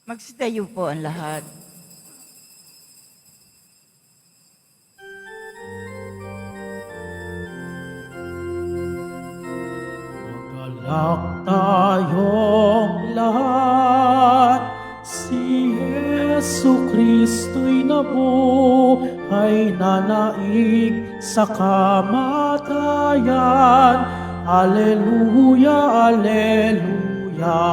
Magsitayo po ang lahat. Magalak tayong lahat, si Jesu Kristo'y nabuhay na naig sa kamatayan. Alleluia, Alleluia.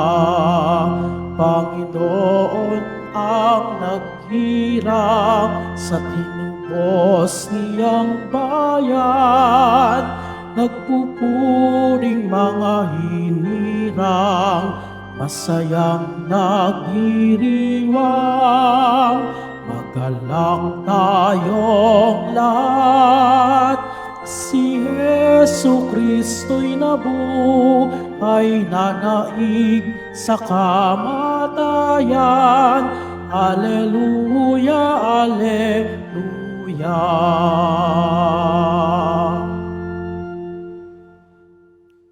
Panginoon ang naghirang sa tinubos niyang bayan. Nagpupuring mga hinirang, masayang nagdiriwang. Magalak tayong lahat, si Jesu Kristo'y nabuhay na naig sa kamatayan. Alleluia, Alleluia.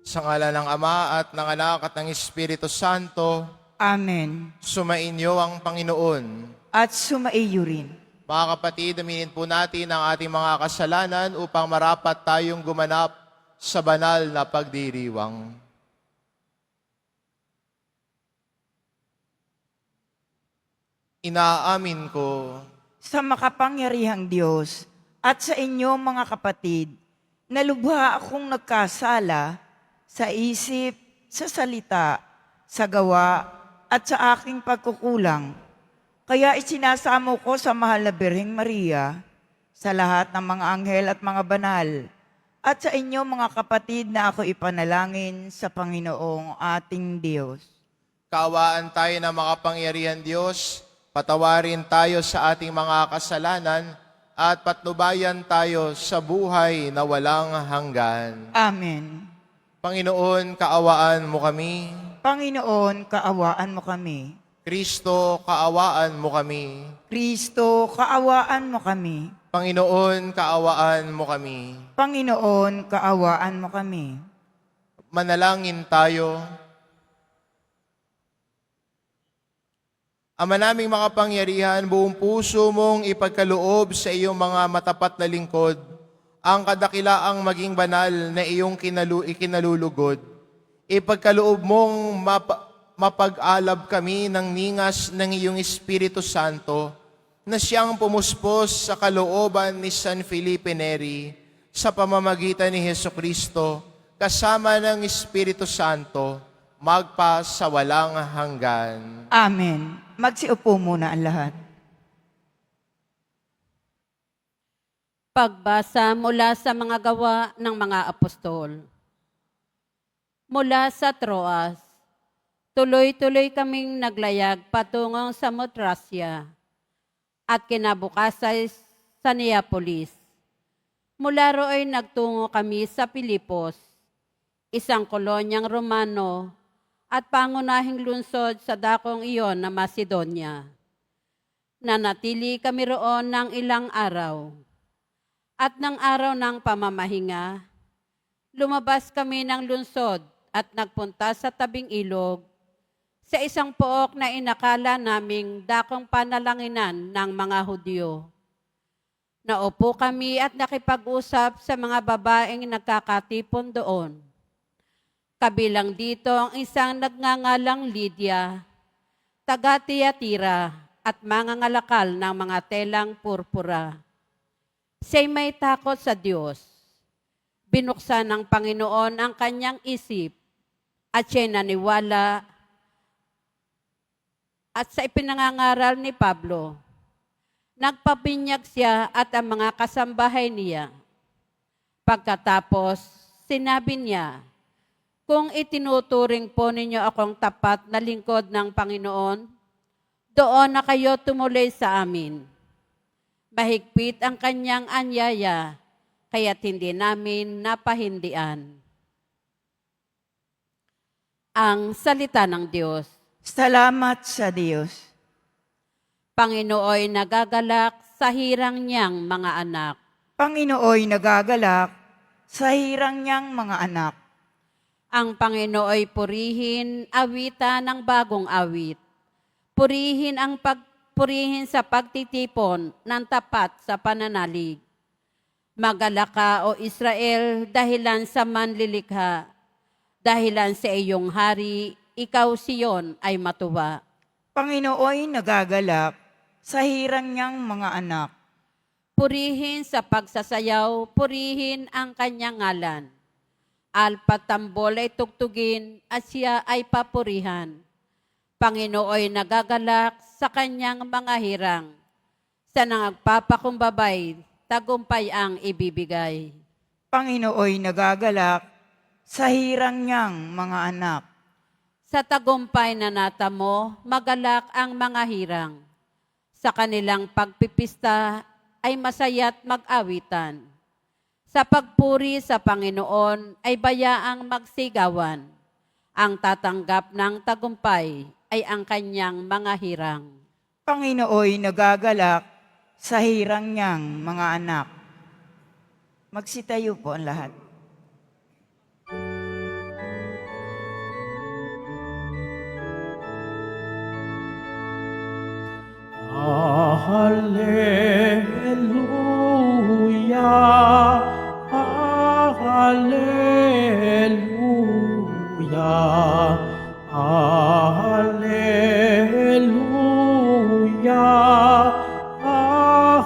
Sa ngala ng Ama at ng Anak at ng Espiritu Santo, Amen. sumainyo ang Panginoon. At sumaiyo rin. Mga kapatid, aminin po natin ang ating mga kasalanan upang marapat tayong gumanap sa banal na pagdiriwang. Inaamin ko Sa makapangyarihang Diyos at sa inyo mga kapatid, na lubha akong nagkasala sa isip, sa salita, sa gawa, at sa aking pagkukulang. Kaya isinasamo ko sa mahal na Birheng Maria, sa lahat ng mga anghel at mga banal, at sa inyo mga kapatid na ako ipanalangin sa Panginoong ating Diyos. kaawaan tayo ng makapangyarihan Diyos, patawarin tayo sa ating mga kasalanan, at patnubayan tayo sa buhay na walang hanggan. Amen. Panginoon, kaawaan mo kami. Panginoon, kaawaan mo kami. Kristo, kaawaan mo kami. Kristo, kaawaan mo kami. Panginoon, kaawaan mo kami. Panginoon, kaawaan mo kami. Manalangin tayo. Ama naming makapangyarihan, buong puso mong ipagkaloob sa iyong mga matapat na lingkod ang kadakilaang maging banal na iyong ikinalulugod. Ipagkaloob mong mapag-alab kami ng ningas ng iyong Espiritu Santo na siyang pumuspos sa kalooban ni San Felipe Neri sa pamamagitan ni Jesucristo kasama ng Espiritu Santo magpa sa walang hanggan. Amen. Magsiupo muna ang lahat. Pagbasa mula sa mga gawa ng mga apostol. Mula sa Troas, tuloy-tuloy kaming naglayag patungong sa Motrasya at kinabukasan sa Neapolis. Mula ro'y nagtungo kami sa Pilipos, isang kolonyang Romano at pangunahing lungsod sa dakong iyon na Macedonia. Nanatili kami roon ng ilang araw. At ng araw ng pamamahinga, lumabas kami ng lungsod at nagpunta sa tabing ilog sa isang pook na inakala naming dakong panalanginan ng mga Hudyo. Naupo kami at nakipag-usap sa mga babaeng nagkakatipon doon. Kabilang dito ang isang nagngangalang Lydia, taga Thyatira at mangangalakal ng mga telang purpura. Siya'y may takot sa Diyos. Binuksan ng Panginoon ang kanyang isip at siya'y naniwala at sa ipinangangaral ni Pablo. Nagpabinyag siya at ang mga kasambahay niya. Pagkatapos, sinabi niya, "Kung itinuturing po ninyo akong tapat na lingkod ng Panginoon, doon na kayo tumuloy sa amin." Mahigpit ang kanyang anyaya, kaya't hindi namin napahindian. Ang salita ng Diyos. Salamat sa Diyos. Panginooy nagagalak sa hirang niyang mga anak. Panginooy nagagalak sa hirang niyang mga anak. Ang Panginooy purihin, awitan ng bagong awit. purihin sa pagtitipon ng tapat sa pananalig. Magalak ka, O Israel, dahilan sa manlilikha. Dahilan sa iyong hari, ikaw Siyon ay matuwa. Panginooy nagagalak sa hirang niyang mga anak. Purihin sa pagsasayaw, purihin ang kanyang ngalan. Alpat tambol ay tugtugin at siya ay papurihan. Panginooy nagagalak sa kanyang mga hirang. Sa nagpapakumbabay, tagumpay ang ibibigay. Panginooy nagagalak sa hirang niyang mga anak. Sa tagumpay na natamo, magalak ang mga hirang. Sa kanilang pagpipista ay masaya't mag-awitan. Sa pagpuri sa Panginoon ay bayaang magsigawan. Ang tatanggap ng tagumpay ay ang kanyang mga hirang. Panginooy nagagalak sa hirang niyang mga anak. Magsitayo po ang lahat. Hallelujah, Hallelujah, Hallelujah,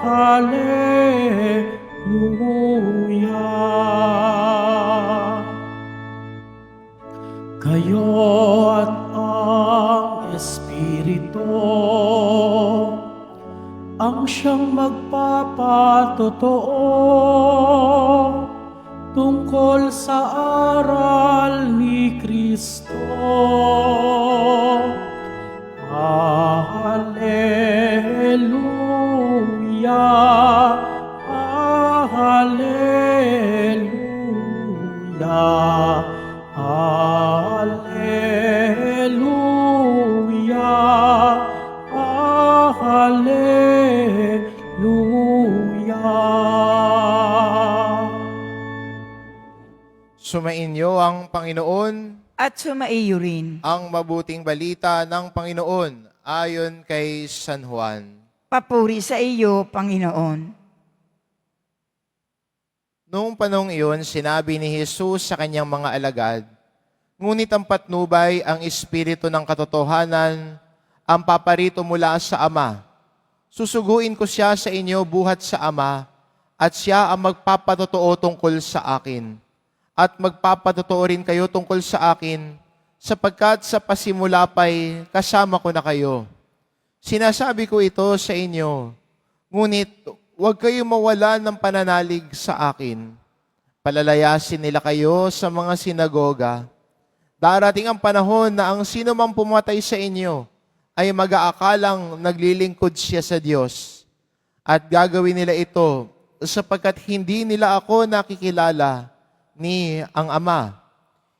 Hallelujah. Kayo at ang Espiritu ang siyang magpapatotoo tungkol sa aral ni Kristo. Hallelujah, Hallelujah, Hallelujah, Hallelujah. Sumainyo ang Panginoon, At sumaiyo rin. ang mabuting balita ng Panginoon ayon kay San Juan. Papuri sa iyo, Panginoon. Noong panahong iyon, sinabi ni Jesus sa kanyang mga alagad, ngunit ang patnubay ang Espiritu ng katotohanan, ang paparito mula sa Ama. Susuguin ko siya sa inyo buhat sa Ama, at siya ang magpapatotoo tungkol sa akin. At magpapatotoo rin kayo tungkol sa akin, sapagkat sa pasimula pa'y kasama ko na kayo. Sinasabi ko ito sa inyo, ngunit huwag kayong mawala ng pananalig sa akin. Palalayasin nila kayo sa mga sinagoga. Darating ang panahon na ang sino mang pumatay sa inyo ay mag-aakalang naglilingkod siya sa Diyos. At gagawin nila ito sapagkat hindi nila ako nakikilala ni ang Ama.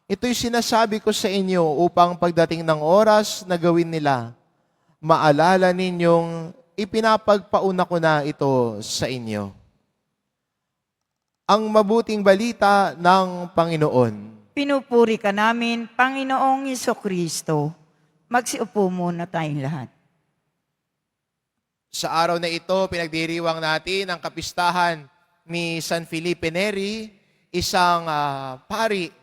Ito'y sinasabi ko sa inyo upang pagdating ng oras na gawin nila, maalala ninyong ipinapagpauna ko na ito sa inyo. Ang mabuting balita ng Panginoon. Pinupuri ka namin, Panginoong Hesukristo. Magsiupo muna tayong lahat. Sa araw na ito, pinagdiriwang natin ang kapistahan ni San Felipe Neri, isang pari.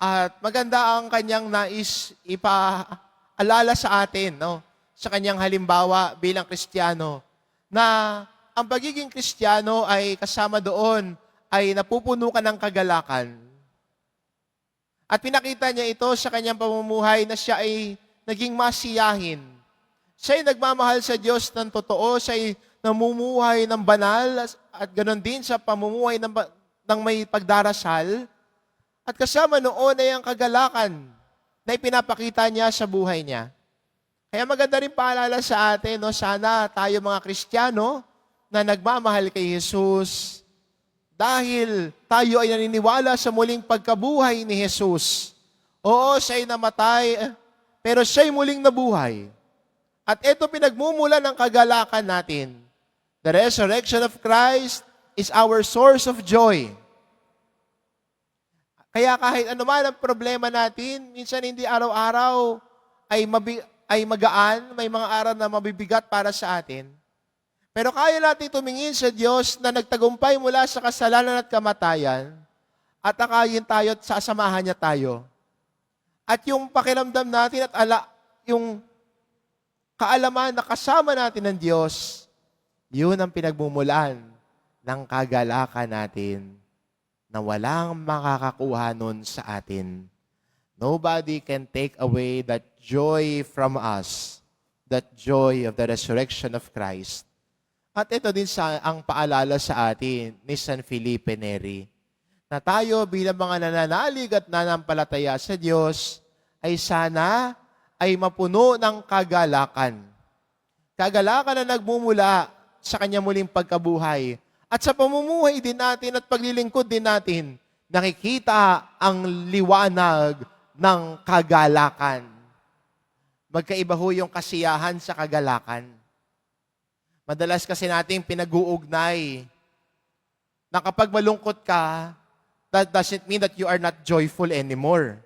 At maganda ang kanyang nais ipaalala sa atin, no? Sa kanyang halimbawa bilang Kristiyano, na ang pagiging Kristiyano ay kasama doon ay napupuno ka ng kagalakan. At pinakita niya ito sa kanyang pamumuhay na siya ay naging masiyahin. Siya ay nagmamahal sa Diyos ng totoo, siya ay namumuhay ng banal at ganoon din sa pamumuhay ng may pagdarasal. At kasama noon ay ang kagalakan na ipinapakita niya sa buhay niya. Kaya maganda rin paalala sa atin, no? Sana tayo mga Kristiyano na nagmamahal kay Jesus dahil tayo ay naniniwala sa muling pagkabuhay ni Jesus. Oo, siya'y namatay, pero siya'y muling nabuhay. At ito pinagmumula ng kagalakan natin. The resurrection of Christ is our source of joy. Kaya kahit ano man ang problema natin, minsan hindi araw-araw ay ay magaan, may mga araw na mabibigat para sa atin. Pero kaya natin tumingin sa Diyos na nagtagumpay mula sa kasalanan at kamatayan at akayin tayo at sasamahan niya tayo. At yung pakiramdam natin at yung kaalaman na kasama natin ng Diyos, yun ang pinagmumulan ng kagalakan natin na walang makakakuha nun sa atin. Nobody can take away that joy from us, that joy of the resurrection of Christ. At ito din ang paalala sa atin ni San Felipe Neri, na tayo bilang mga nananalig at nanampalataya sa Diyos ay sana ay mapuno ng kagalakan. Kagalakan na nagmumula sa Kanya muling pagkabuhay. At sa pamumuhay din natin at paglilingkod din natin, nakikita ang liwanag ng kagalakan. Magkaiba ho yung kasiyahan sa kagalakan. Madalas kasi nating pinag-uugnay na kapag malungkot ka, that doesn't mean that you are not joyful anymore.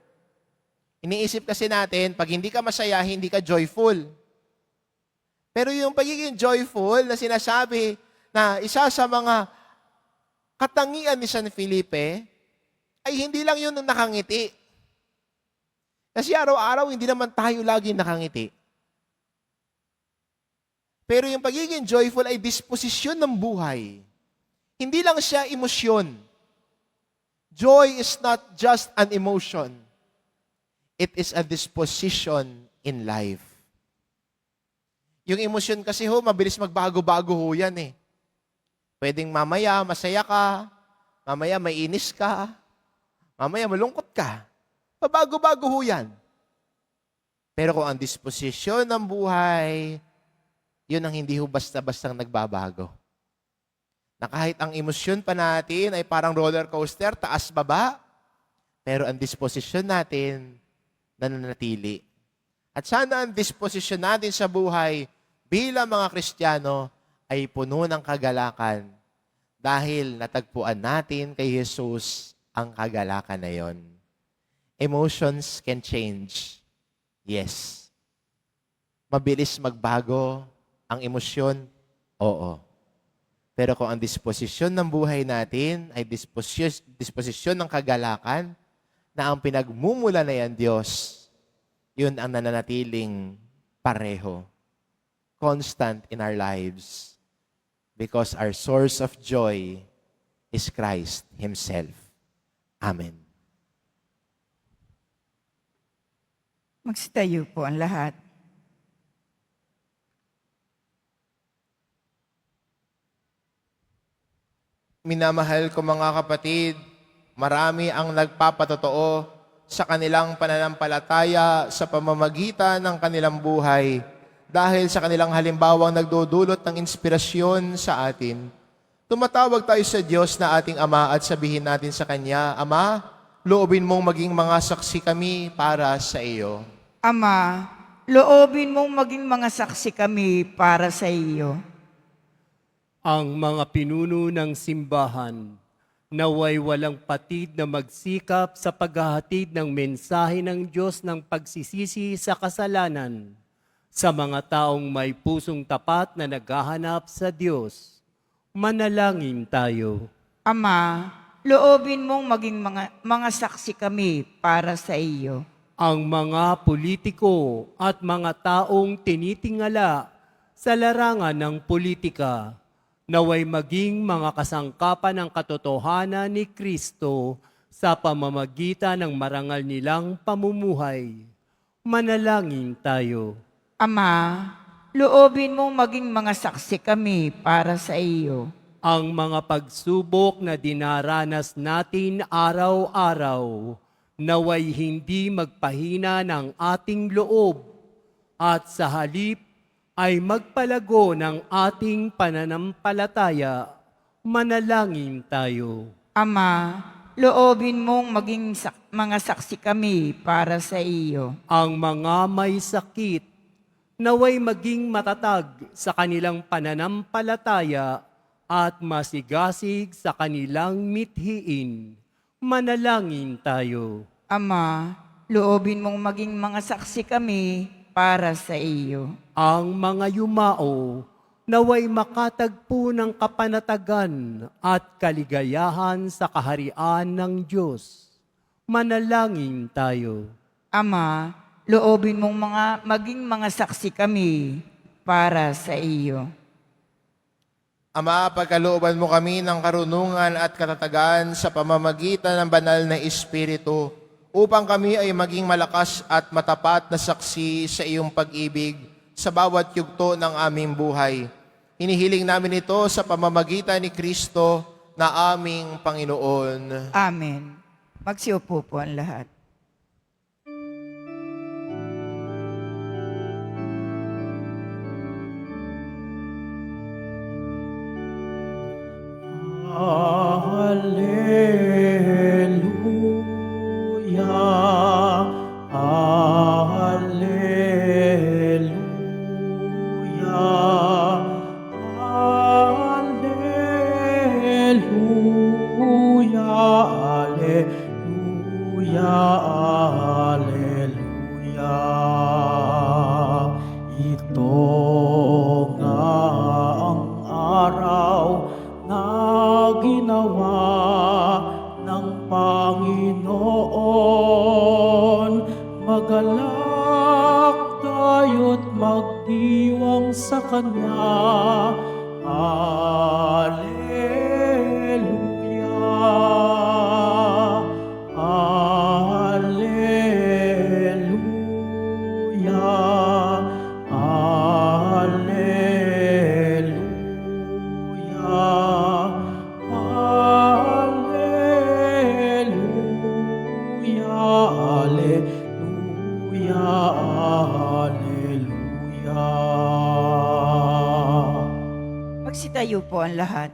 Iniisip kasi natin, pag hindi ka masaya, hindi ka joyful. Pero yung pagiging joyful na sinasabi na isa sa mga katangian ni San Felipe, ay hindi lang yun ang nakangiti. Kasi araw-araw, hindi naman tayo lagi nakangiti. Pero yung pagiging joyful ay disposisyon ng buhay. Hindi lang siya emosyon. Joy is not just an emotion. It is a disposition in life. Yung emosyon kasi ho, mabilis magbago-bago ho yan eh. Pwedeng mamaya masaya ka, mamaya mainis ka, mamaya malungkot ka. Pabago-bago ho yan. Pero kung ang disposisyon ng buhay, yun ang hindi ho basta-bastang nagbabago. Na kahit ang emosyon pa natin ay parang roller coaster, taas-baba, pero ang disposisyon natin nananatili. At sana ang disposisyon natin sa buhay bilang mga Kristiyano ay puno ng kagalakan dahil natagpuan natin kay Jesus ang kagalakan na yon. Emotions can change. Yes. Mabilis magbago ang emosyon? Oo. Pero kung ang disposisyon ng buhay natin ay disposisyon ng kagalakan na ang pinagmumula na yan, Diyos, yun ang nananatiling pareho. Constant in our lives. Because our source of joy is Christ Himself. Amen. Magsitayo po ang lahat. Minamahal ko mga kapatid, marami ang nagpapatotoo sa kanilang pananampalataya sa pamamagitan ng kanilang buhay dahil sa kanilang halimbawang nagdudulot ng inspirasyon sa atin. Tumatawag tayo sa Diyos na ating Ama at sabihin natin sa Kanya, Ama, loobin mong maging mga saksi kami para sa iyo. Ama, loobin mong maging mga saksi kami para sa iyo. Ang mga pinuno ng simbahan, naway walang patid na magsikap sa paghahatid ng mensahe ng Diyos ng pagsisisi sa kasalanan sa mga taong may pusong tapat na naghahanap sa Diyos. Manalangin tayo. Ama, loobin mong maging mga saksi kami para sa iyo. Ang mga politiko at mga taong tinitingala sa larangan ng politika, naway maging mga kasangkapan ng katotohanan ni Kristo sa pamamagitan ng marangal nilang pamumuhay. Manalangin tayo. Ama, loobin mong maging mga saksi kami para sa iyo. Ang mga pagsubok na dinaranas natin araw-araw, naway hindi magpahina ng ating loob at sa halip ay magpalago ng ating pananampalataya. Manalangin tayo. Ama, loobin mong maging mga saksi kami para sa iyo. Ang mga may sakit, naway maging matatag sa kanilang pananampalataya at masigasig sa kanilang mithiin. Manalangin tayo. Ama, loobin mong maging mga saksi kami para sa iyo. Ang mga yumao naway makatagpo ng kapanatagan at kaligayahan sa kaharian ng Diyos. Manalangin tayo. Ama, loobin mong maging mga saksi kami para sa iyo. Ama, pagkalooban mo kami ng karunungan at katatagan sa pamamagitan ng banal na Espiritu, upang kami ay maging malakas at matapat na saksi sa iyong pag-ibig sa bawat yugto ng aming buhay. Hinihiling namin ito sa pamamagitan ni Kristo na aming Panginoon. Amen. Magsiupo po ang lahat. Alleluia, alleluia, alleluia, alleluia, alleluia. Ito nga ang araw na ginawa ng Panginoon. Magalak tayo't magdiwang sa Kanya. Alleluia, alleluia, alleluia. Alleluia, alleluia, alleluia. Magsitayo po ang lahat.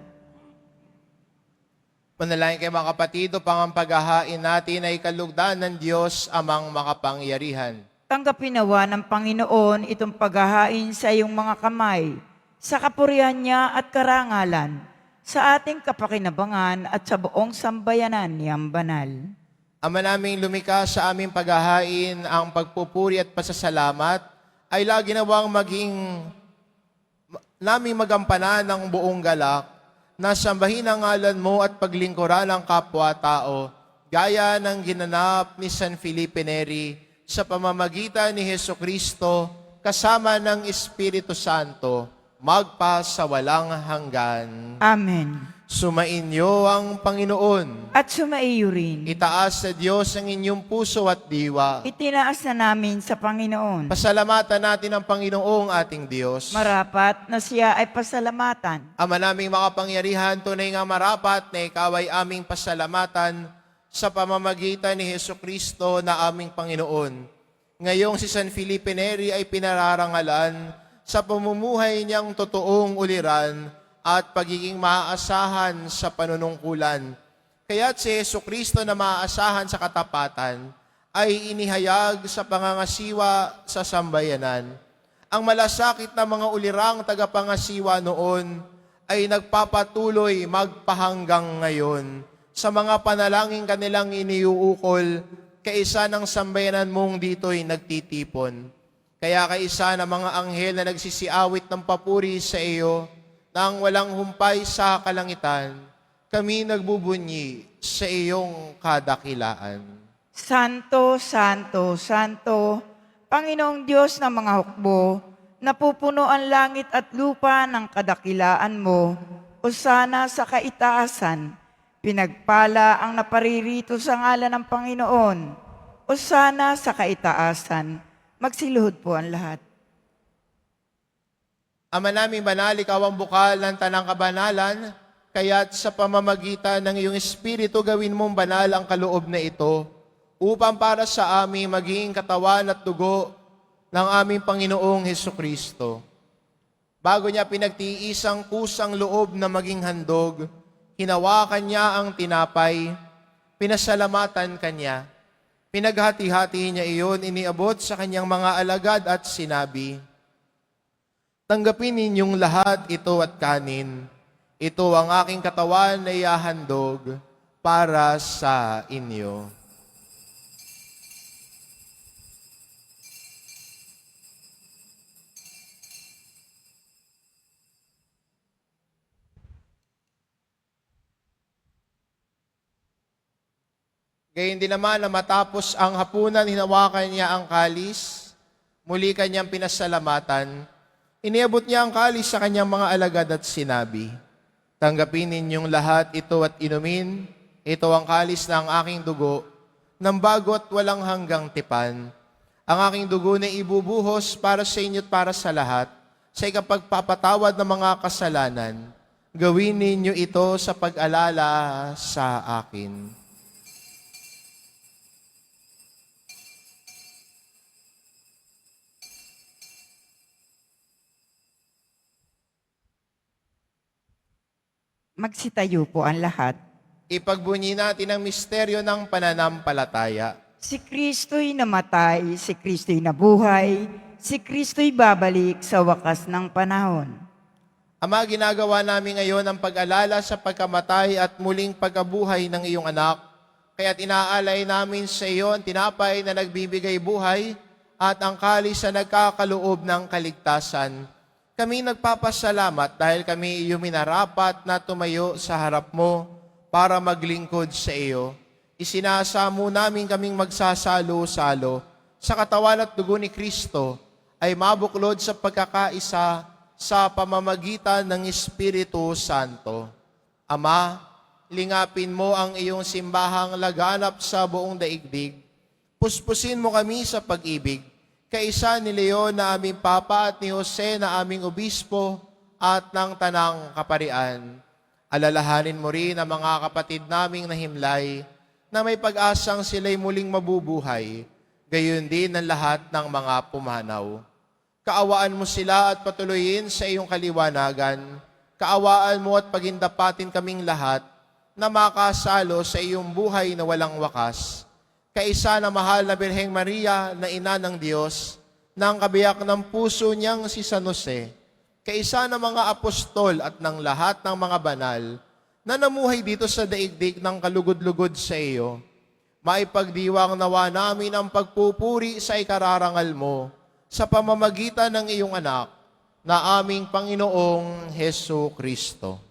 Manalangin kayo mga kapatid, upang ang paghahain natin ay kalugdan ng Diyos amang makapangyarihan. Tanggapin nawa ng Panginoon itong paghahain sa iyong mga kamay, sa kapurihan niya at karangalan, sa ating kapakinabangan at sa buong sambayanan niyang banal. Ama naming lumikha sa aming paghahain, ang pagpupuri at pasasalamat ay lagi nawang maging naming magampanan ng buong galak na sambahin ang ngalan mo at paglingkuran ang kapwa-tao, gaya ng ginanap ni San Felipe Neri sa pamamagitan ni Hesukristo kasama ng Espiritu Santo, magpa sa walang hanggan. Amen. Sumainyo ang Panginoon. At sumaiyo rin. Itaas sa Diyos ang inyong puso at diwa. Itinaas na namin sa Panginoon. Pasalamatan natin ang Panginoong ating Diyos. Marapat na siya ay pasalamatan. Ama naming makapangyarihan, tunay nga marapat na ikaw ay aming pasalamatan sa pamamagitan ni Hesukristo na aming Panginoon. Ngayong si San Felipe Neri ay pinararangalan sa pamumuhay niyang totoong uliran at pagiging maaasahan sa panunungkulan. Kaya't si Hesukristo na maaasahan sa katapatan ay inihayag sa pangangasiwa sa sambayanan. Ang malasakit na mga ulirang tagapangasiwa noon ay nagpapatuloy magpahanggang ngayon sa mga panalangin kanilang iniuukol, kaisa ng sambayanan mong dito'y nagtitipon. Kaya kaisa ng mga anghel na nagsisiawit ng papuri sa iyo, nang walang humpay sa kalangitan, kami nagbubunyi sa iyong kadakilaan. Santo, Santo, Santo, Panginoong Diyos ng mga hukbo, napupuno ang langit at lupa ng kadakilaan mo, Hosana sa kaitaasan, pinagpala ang naparirito sa ngalan ng Panginoon, Hosana sa kaitaasan. Magsiluhod po ang lahat. Ama naming banal, ikaw ang bukal ng tanang kabanalan, kaya't sa pamamagitan ng iyong Espiritu gawin mong banal ang kaloob na ito, upang para sa aming maging katawan at dugo ng aming Panginoong Hesukristo. Bago niya pinagtiisang kusang loob na maging handog, hinawakan niya ang tinapay, pinasalamatan kanya, pinaghati-hati niya iyon, iniabot sa kanyang mga alagad at sinabi, tanggapin ninyong lahat ito at kanin. Ito ang aking katawan na ihahandog para sa inyo. Gayon din naman na matapos ang hapunan, hinawakan niya ang kalis, muli kanyang pinasalamatan, iniabot niya ang kalis sa kanyang mga alagad at sinabi, "Tanggapin ninyong lahat ito at inumin, ito ang kalis ng aking dugo, ng bago at walang hanggang tipan. Ang aking dugo na ibubuhos para sa inyo at para sa lahat, sa ikapagpapatawad ng mga kasalanan. Gawin ninyo ito sa pag-alala sa akin." Magsitayo po ang lahat. Ipagbunyi natin ang misteryo ng pananampalataya. Si Kristo'y namatay, si Kristo'y nabuhay, si Kristo'y babalik sa wakas ng panahon. Ama, ginagawa namin ngayon ang pag-alala sa pagkamatay at muling pagkabuhay ng iyong anak. Kaya't inaalay namin sa iyo ang tinapay na nagbibigay buhay at ang kalis na nagkakaloob ng kaligtasan. Kami nagpapasalamat dahil kami iyong minarapat na tumayo sa harap mo para maglingkod sa iyo. Isinasamo namin kaming magsasalo-salo sa katawan at dugo ni Kristo ay mabuklod sa pagkakaisa sa pamamagitan ng Espiritu Santo. Ama, lingapin mo ang iyong simbahang laganap sa buong daigdig. Puspusin mo kami sa pag-ibig, kaisa ni Leon na aming Papa at ni Jose na aming Obispo at ng Tanang Kaparian. Alalahanin mo rin ang mga kapatid naming nahimlay na may pag-asang sila'y muling mabubuhay, gayon din ang lahat ng mga pumanaw. Kaawaan mo sila at patuloyin sa iyong kaliwanagan. Kaawaan mo at pagindapatin kaming lahat na makasalo sa iyong buhay na walang wakas. Kaisa na mahal na Birheng Maria na ina ng Diyos, ng kabiyak ng puso niyang si San Jose, kaisa ng mga apostol at ng lahat ng mga banal na namuhay dito sa daigdig ng kalugod-lugod sa iyo, maipagdiwang nawa namin ang pagpupuri sa ikararangal mo sa pamamagitan ng iyong anak na aming Panginoong Hesu Kristo.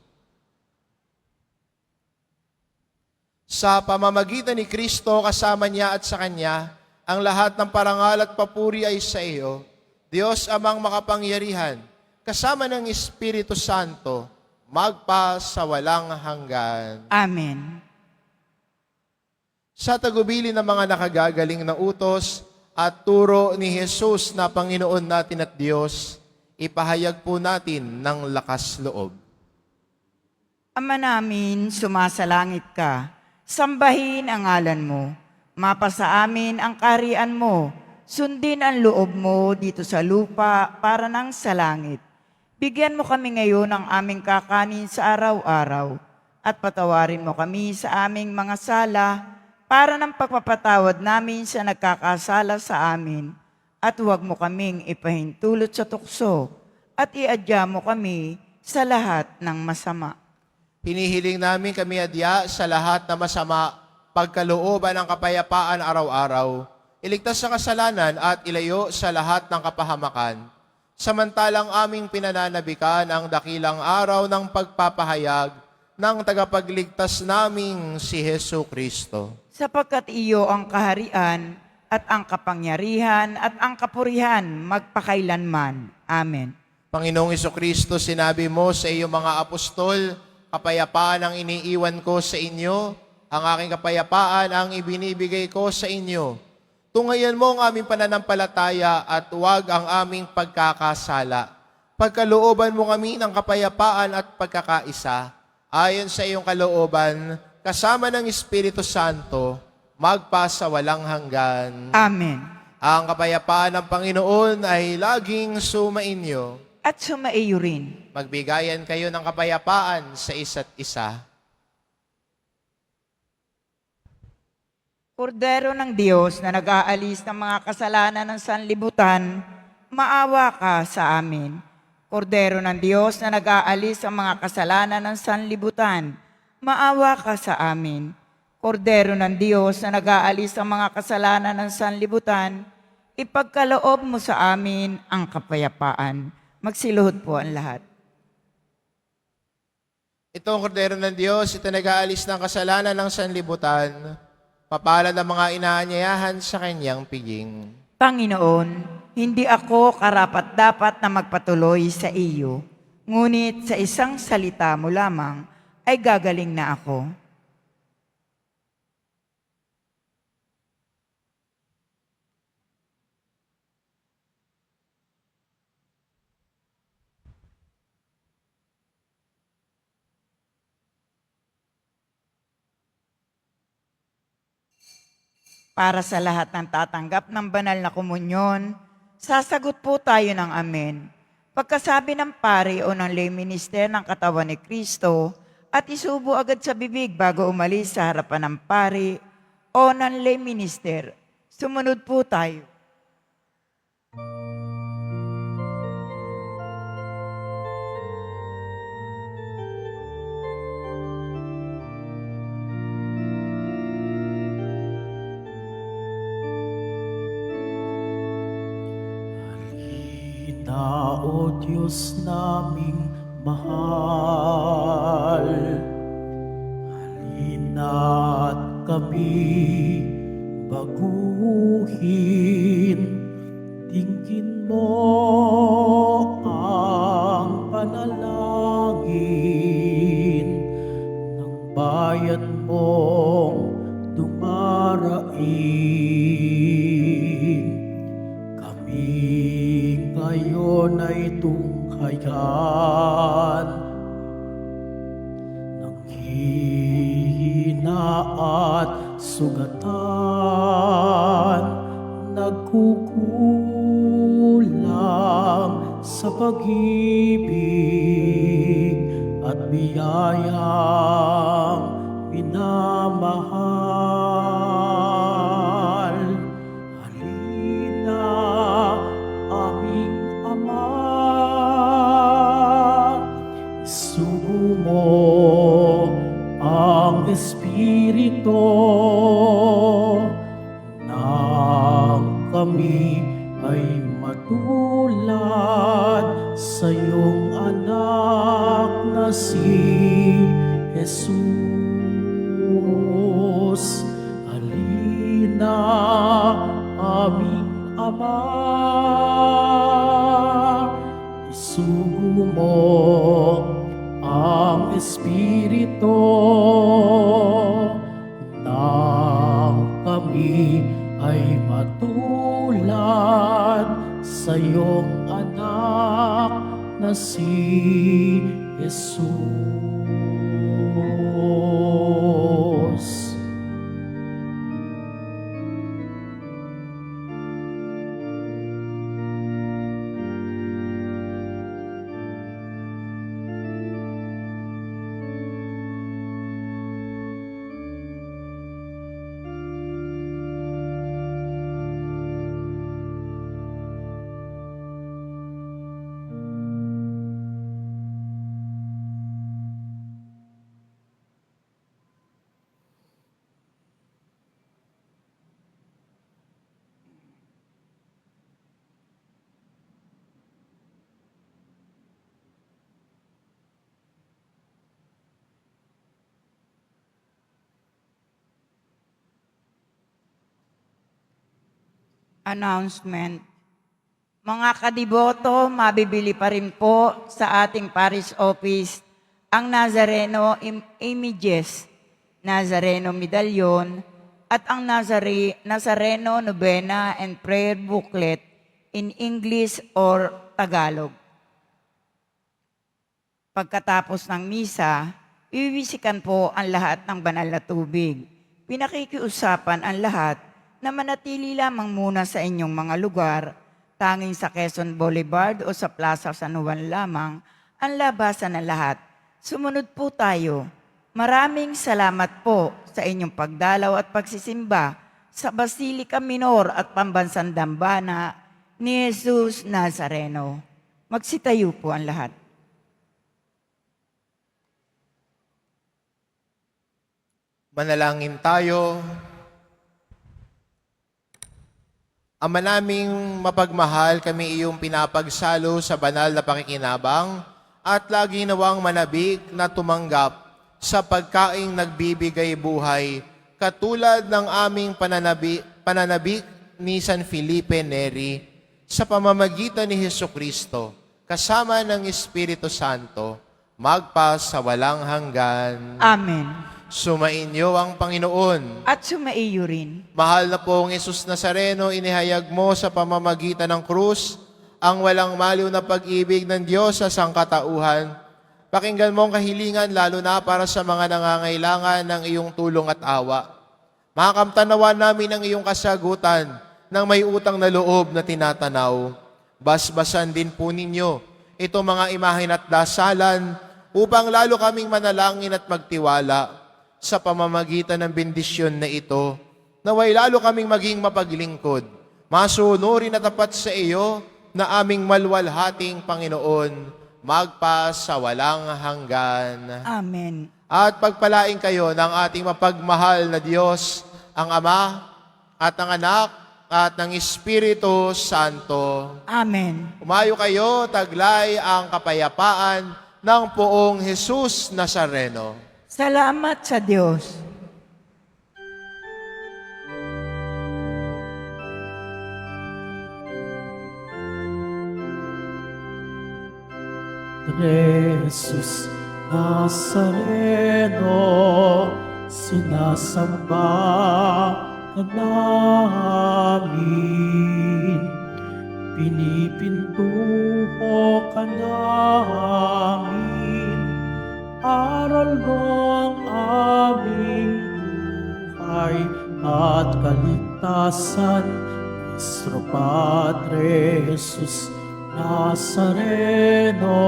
Sa pamamagitan ni Kristo, kasama niya at sa Kanya, ang lahat ng parangal at papuri ay sa iyo, Diyos amang makapangyarihan, kasama ng Espiritu Santo, magpa sa walang hanggan. Amen. Sa tagubili ng mga nakagagaling na utos at turo ni Jesus na Panginoon natin at Diyos, ipahayag po natin ng lakas loob. Ama namin, sumasalangit ka. Sambahin ang ngalan mo. Mapasa amin ang kaharian mo. Sundin ang loob mo dito sa lupa para nang sa langit. Bigyan mo kami ngayon ng aming kakanin sa araw-araw at patawarin mo kami sa aming mga sala para ng pagpapatawad namin sa nagkakasala sa amin at huwag mo kaming ipahintulot sa tukso at iadya mo kami sa lahat ng masama. Hinihiling namin kami adya sa lahat na masama, pagkalooban ng kapayapaan araw-araw, iligtas sa kasalanan at ilayo sa lahat ng kapahamakan. Samantalang aming pinananabikan ang dakilang araw ng pagpapahayag ng tagapagligtas naming si Hesu Kristo. Sapagkat iyo ang kaharian at ang kapangyarihan at ang kapurihan magpakailanman. Amen. Panginoong Jesucristo, sinabi mo sa iyong mga apostol, kapayapaan ang iniiwan ko sa inyo, ang aking kapayapaan ang ibinibigay ko sa inyo. Tungayan mo ang aming pananampalataya at huwag ang aming pagkakasala. Pagkalooban mo kami ng kapayapaan at pagkakaisa, ayon sa iyong kalooban, kasama ng Espiritu Santo, magpa sa walang hanggan. Amen. Ang kapayapaan ng Panginoon ay laging sumainyo. At sumaiyo rin. Magbigayan kayo ng kapayapaan sa isa't isa. Kordero ng Diyos na nag-aalis ng mga kasalanan ng sanlibutan, maawa ka sa amin. Kordero ng Diyos na nag-aalis ang mga kasalanan ng sanlibutan, maawa ka sa amin. Kordero ng Diyos na nag-aalis ang mga kasalanan ng sanlibutan, ipagkaloob mo sa amin ang kapayapaan. Magsiluhod po ang lahat. Ito ang kordero ng Diyos, ito nag-aalis ng kasalanan ng sanlibutan. Mapalad ang mga inaanyayahan sa kanyang piging. Panginoon, hindi ako karapat-dapat na magpatuloy sa iyo, ngunit sa isang salita mo lamang ay gagaling na ako. Para sa lahat ng tatanggap ng banal na komunyon, sasagot po tayo ng amen. Pagkasabi ng pari o ng lay minister ng katawan ni Kristo at isubo agad sa bibig bago umalis sa harapan ng pari o ng lay minister. Sumunod po tayo. Halina, O Diyos naming mahal, halina't kami baguhin, tingin mo ang panalangin ng bayan mong dumaraing. Kami ngayon ay tunghayan ng hihina at sugatan, nagkukulang sa pag-ibig at biyayang minamahal. Halina, aming Ama, isugo mo ang Espiritu nang kami ay matulad sa iyong anak na si Jesus. Halina, aming Ama, isugo mo ang Espiritu nang kami ay matulad sa iyong anak na si Jesus. Announcement. Mga kadiboto, mabibili pa rin po sa ating parish office ang Nazareno Images, Nazareno Medallion, at ang Nazareno Novena and Prayer Booklet in English or Tagalog. Pagkatapos ng misa, iwiwisikan po ang lahat ng banal na tubig. Pinakikiusapan ang lahat na manatili lamang muna sa inyong mga lugar, tanging sa Quezon Boulevard o sa Plaza San Juan lamang ang labasan ng lahat. Sumunod po tayo. Maraming salamat po sa inyong pagdalaw at pagsisimba sa Basilica Minor at Pambansang Dambana ni Jesus Nazareno. Magsitayo po ang lahat. Manalangin tayo. Ama naming mapagmahal, kami iyong pinapagsalo sa banal na pakikinabang at lagi nawang manabik na tumanggap sa pagkaing nagbibigay buhay katulad ng aming pananabik ni San Felipe Neri sa pamamagitan ni Hesukristo, kasama ng Espiritu Santo, magpa sa walang hanggan. Amen. Sumainyo ang Panginoon. At sumaiyo rin. Mahal na pong Jesus Nazareno, inihayag mo sa pamamagitan ng krus ang walang maliw na pag-ibig ng Diyos sa sangkatauhan. Pakinggan mo ang kahilingan lalo na para sa mga nangangailangan ng iyong tulong at awa. Makakamtanawan namin ang iyong kasagutan ng may utang na loob na tinatanaw. Basbasan din po ninyo itong mga imahin at dasalan upang lalo kaming manalangin at magtiwala sa pamamagitan ng bendisyon na ito, naway lalo kaming maging mapaglingkod, masunurin at tapat sa iyo na aming malwalhating Panginoon, magpa sa walang hanggan. Amen. At pagpalain kayo ng ating mapagmahal na Diyos, ang Ama at ang Anak at ng Espiritu Santo. Amen. Umayo kayo, taglay ang kapayapaan ng poong Jesus Nazareno. Salamat sa Diyos. Jesus Nazareno, sinasamba ka namin. Pinipintuho ka namin, aral mo ang aming buhay at kaligtasan. Nuestro Padre Jesus Nazareno,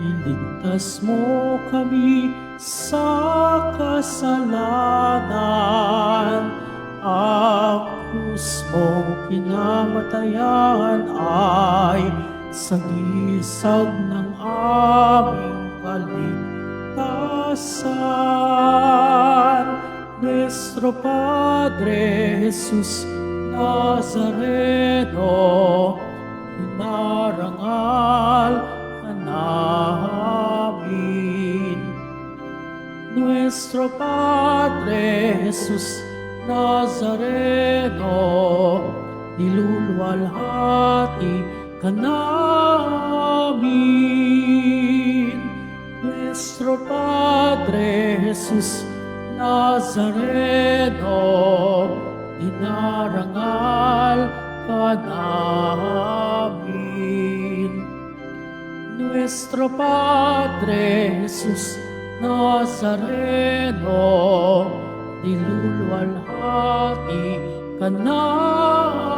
iligtas mo kami sa kasalanan. Ang krus mong kinamatayan ay sagisag ng aming kaligtasan. Nuestro Padre Jesus Nazareno, inarangal ka namin. Nuestro Padre Jesus Nazareno, niluluwalhati ka namin. Nuestro Padre Jesus Nazareno, dinarangal ka namin. Nuestro Padre Jesus Nazareno, niluluwalhati ka namin.